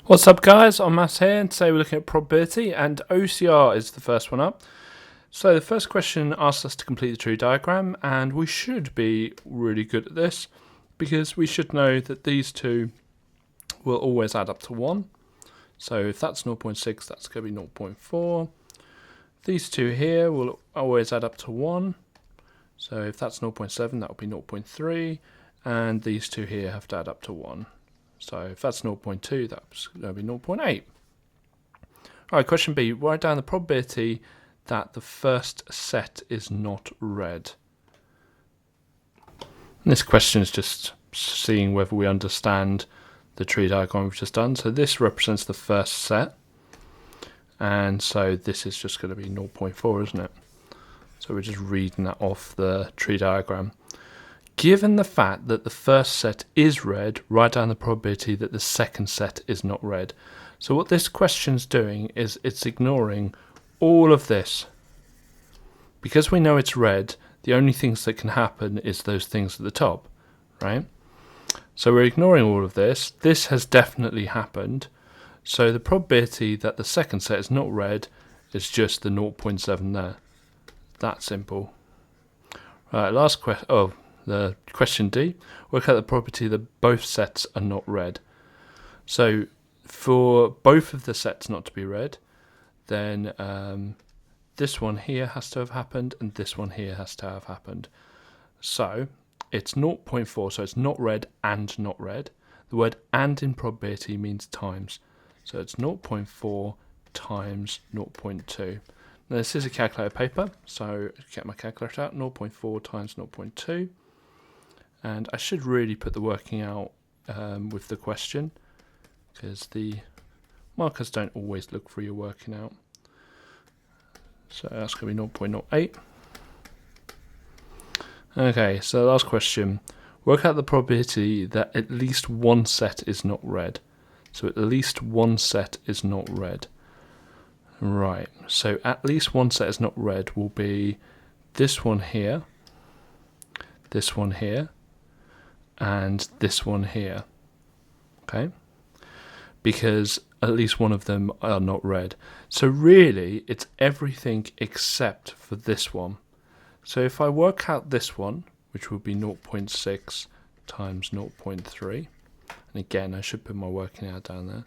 What's up guys, Onmaths here, and today we're looking at probability and OCR is the first one up. So the first question asks us to complete the tree diagram, and we should be really good at this because we should know that these two will always add up to 1. So if that's 0.6, that's going to be 0.4. These two here will always add up to 1. So if that's 0.7, that will be 0.3, and these two here have to add up to 1. So if that's 0.2, that's going to be 0.8. Alright, question B. Write down the probability that the first set is not red. And this question is just seeing whether we understand the tree diagram we've just done. So this represents the first set. And so this is just going to be 0.4, isn't it? So we're just reading that off the tree diagram. Given the fact that the first set is red, write down the probability that the second set is not red. So what this question's doing is it's ignoring all of this. Because we know it's red, the only things that can happen is those things at the top, right? So we're ignoring all of this. This has definitely happened. So the probability that the second set is not red is just the 0.7 there. That simple. Right, last question. The question D, work out the probability that both sets are not red. So for both of the sets not to be red, then this one here has to have happened and this one here has to have happened. So it's 0.4, so it's not red and not red. The word and in probability means times. So it's 0.4 times 0.2. Now this is a calculator paper, so get my calculator out, 0.4 times 0.2. And I should really put the working out with the question, because the markers don't always look for your working out. So that's going to be 0.08. Okay, so the last question. Work out the probability that at least one set is not red. So at least one set is not red. Right, so at least one set is not red will be this one here, and this one here, okay, because at least one of them are not red. So really it's everything except for this one. So if I work out this one, which will be 0.6 times 0.3, and again I should put my working out down there,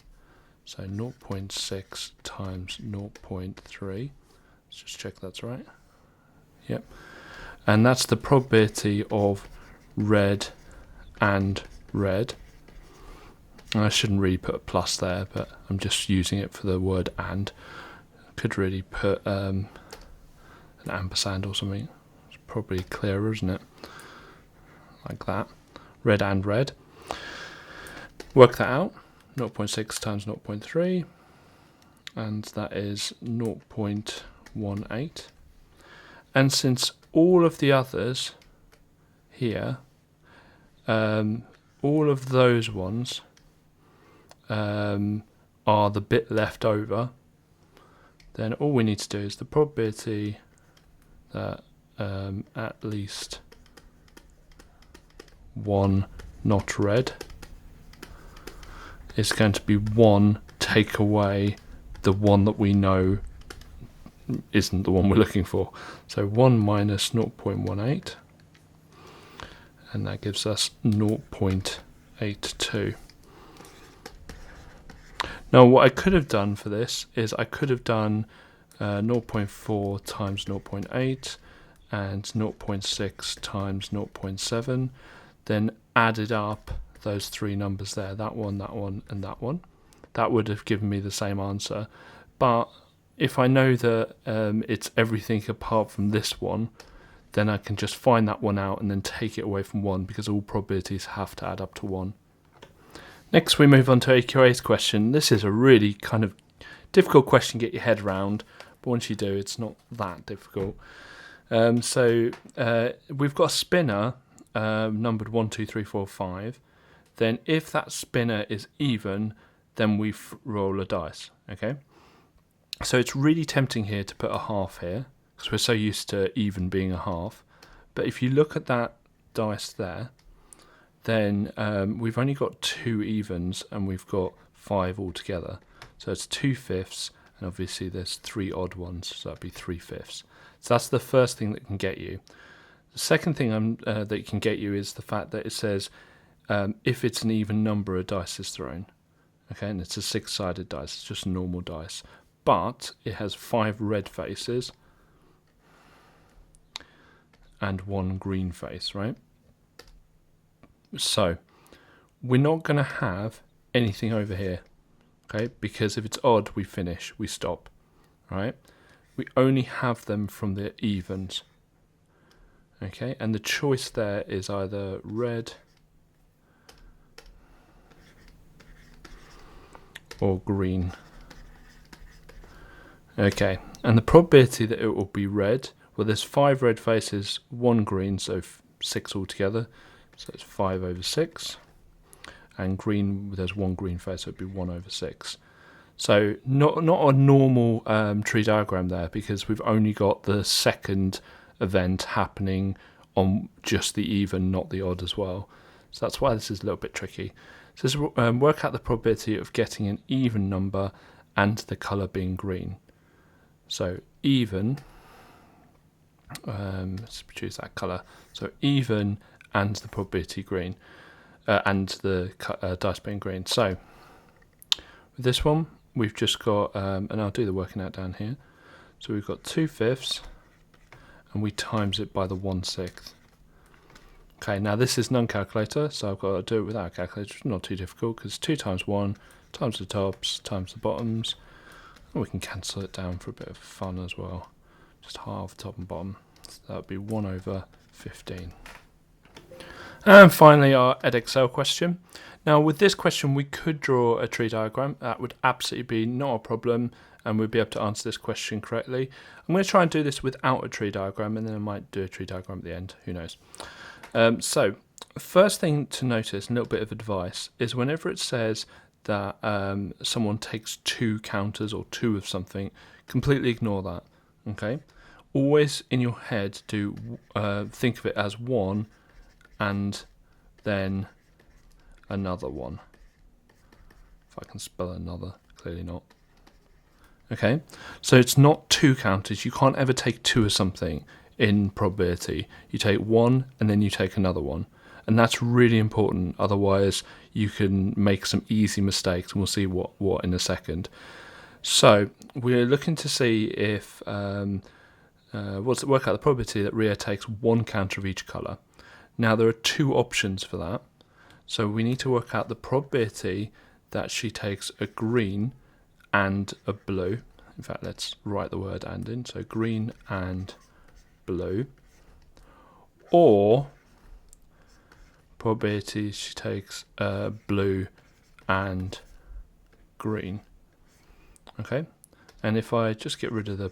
so 0.6 times 0.3, let's just check that's right, yep, and that's the probability of red and red. I shouldn't really put a plus there, but I'm just using it for the word and. I could really put an ampersand or something. It's probably clearer, isn't it? Like that. Red and red. Work that out. 0.6 times 0.3, and that is 0.18. And since all of the others here, all of those ones are the bit left over, then all we need to do is the probability that at least one not red is going to be 1 take away the one that we know isn't the one we're looking for. So 1 minus 0.18, and that gives us 0.82. Now what I could have done for this is I could have done 0.4 times 0.8 and 0.6 times 0.7, then added up those three numbers there, that one, and that one. That would have given me the same answer. But if I know that it's everything apart from this one, then I can just find that one out and then take it away from 1, because all probabilities have to add up to 1. Next we move on to AQA's question. This is a really kind of difficult question to get your head around, but once you do, it's not that difficult. So we've got a spinner numbered 1, 2, 3, 4, 5. Then if that spinner is even, then we roll a dice, okay? So it's really tempting here to put a half here, because we're so used to even being a half. But if you look at that dice there, then we've only got 2 evens and we've got 5 altogether. So it's 2/5, and obviously there's 3 odd ones, so that'd be 3/5. So that's the first thing that can get you. The second thing that can get you is the fact that it says if it's an even number, a dice is thrown. Okay, and it's a 6-sided dice, it's just a normal dice. But it has 5 red faces and 1 green face, right? So we're not going to have anything over here, okay? Because if it's odd, we finish, we stop, right? We only have them from the evens, okay? And the choice there is either red or green. Okay, and the probability that it will be red, well, there's 5 red faces, 1 green, so 6 altogether. So it's 5/6. And green, there's 1 green face, so it'd be 1/6. So not a normal tree diagram there, because we've only got the second event happening on just the even, not the odd as well. So that's why this is a little bit tricky. So this work out the probability of getting an even number and the colour being green. So even, let's produce that colour. So even and the probability green, and the dice being green. So with this one, we've just got, and I'll do the working out down here. So we've got 2/5, and we times it by the 1/6. Okay, now this is non-calculator, so I've got to do it without a calculator. It's not too difficult, because 2 times 1 times the tops times the bottoms. And we can cancel it down for a bit of fun as well. Just half top and bottom. So that would be 1/15. And finally, our Edexcel question. Now, with this question, we could draw a tree diagram. That would absolutely be not a problem, and we'd be able to answer this question correctly. I'm going to try and do this without a tree diagram, and then I might do a tree diagram at the end. Who knows? So, first thing to notice, a little bit of advice, is whenever it says that someone takes 2 counters or 2 of something, completely ignore that. Okay? Always in your head think of it as 1 and then another 1. If I can spell another, clearly not. Okay, so it's not 2 counters. You can't ever take 2 of something in probability. You take 1 and then you take another 1. And that's really important, otherwise you can make some easy mistakes, and we'll see what in a second. So we're looking to see if work out the probability that Ria takes 1 counter of each colour. Now there are 2 options for that. So we need to work out the probability that she takes a green and a blue. In fact, let's write the word "and" in. So green and blue. Or probability she takes blue and green. Okay, and if I just get rid of the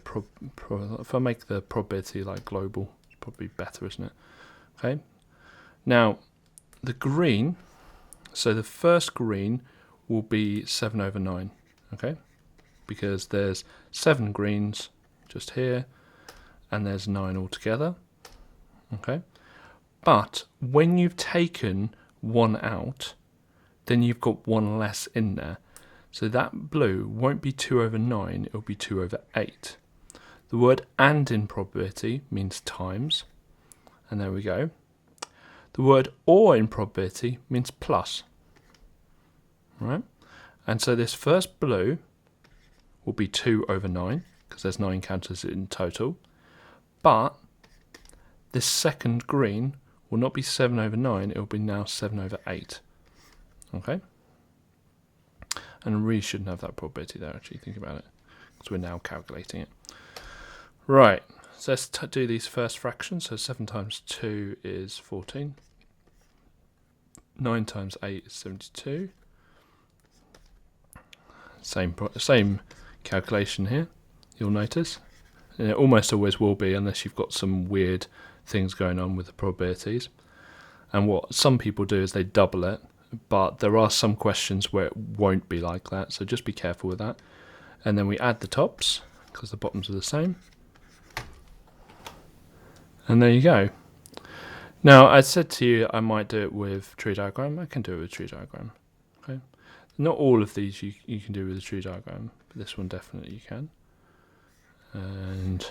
if I make the probability like global, it's probably better, isn't it? Okay, now the green, so the first green will be 7/9. Okay, because there's 7 greens just here, and there's 9 altogether. Okay. But when you've taken 1 out, then you've got 1 less in there. So that blue won't be 2/9, it'll be 2/8. The word "and" in probability means times. And there we go. The word "or" in probability means plus. Right? And so this first blue will be 2/9, because there's 9 counters in total. But this second green will not be 7/9, it will be now 7/8. Okay? And I really shouldn't have that probability there, actually, think about it, because we're now calculating it. Right, so let's do these first fractions. So 7 times 2 is 14. 9 times 8 is 72. Same calculation here, you'll notice. And it almost always will be, unless you've got some weird things going on with the probabilities. And what some people do is they double it, but there are some questions where it won't be like that, so just be careful with that. And then we add the tops, because the bottoms are the same. And there you go. Now, I said to you I might do it with tree diagram. I can do it with tree diagram. Okay. Not all of these you can do with a tree diagram, but this one definitely you can. And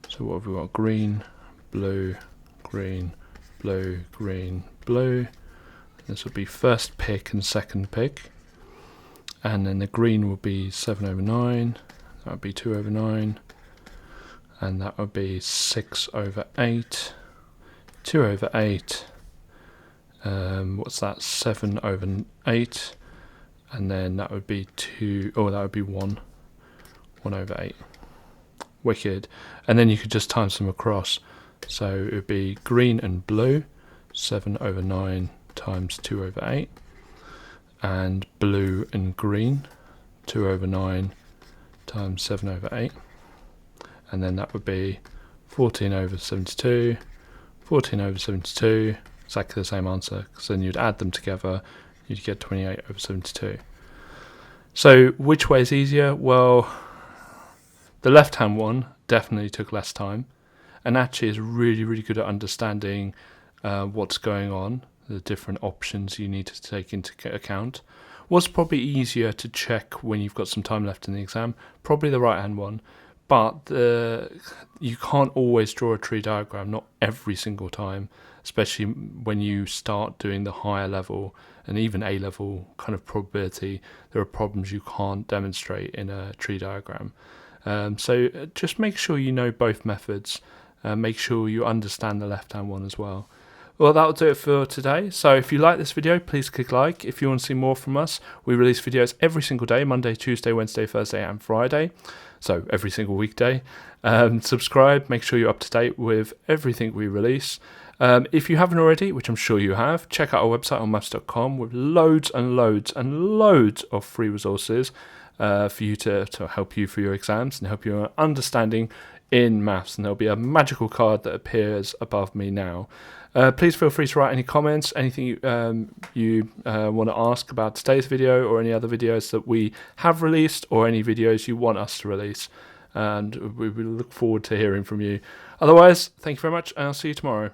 so what have we got? Green, blue, green, blue, green, blue. This will be first pick and second pick. And then the green will be 7/9. That would be 2/9. And that would be 6/8. 2/8. What's that? 7/8. And then that would be 2. Oh, that would be 1/8. Wicked. And then you could just times them across. So it would be green and blue, 7/9 times 2/8. And blue and green, 2/9 times 7/8. And then that would be 14/72. 14/72, exactly the same answer, because then you'd add them together, you'd get 28/72. So which way is easier? Well, the left hand one definitely took less time, and actually is really, really good at understanding what's going on, the different options you need to take into account. What's probably easier to check when you've got some time left in the exam? Probably the right hand one. But you can't always draw a tree diagram, not every single time, especially when you start doing the higher level and even A-level kind of probability. There are problems you can't demonstrate in a tree diagram. So just make sure you know both methods. Make sure you understand the left-hand one as well. Well, that'll do it for today. So if you like this video, please click like. If you want to see more from us, we release videos every single day, Monday, Tuesday, Wednesday, Thursday and Friday. So every single weekday. Subscribe, make sure you're up to date with everything we release. If you haven't already, which I'm sure you have, check out our website onmaths.com with loads and loads and loads of free resources for you to help you for your exams and help your understanding in maths. And there'll be a magical card that appears above me now. Please feel free to write any comments, anything you want to ask about today's video or any other videos that we have released or any videos you want us to release. And we will look forward to hearing from you. Otherwise, thank you very much and I'll see you tomorrow.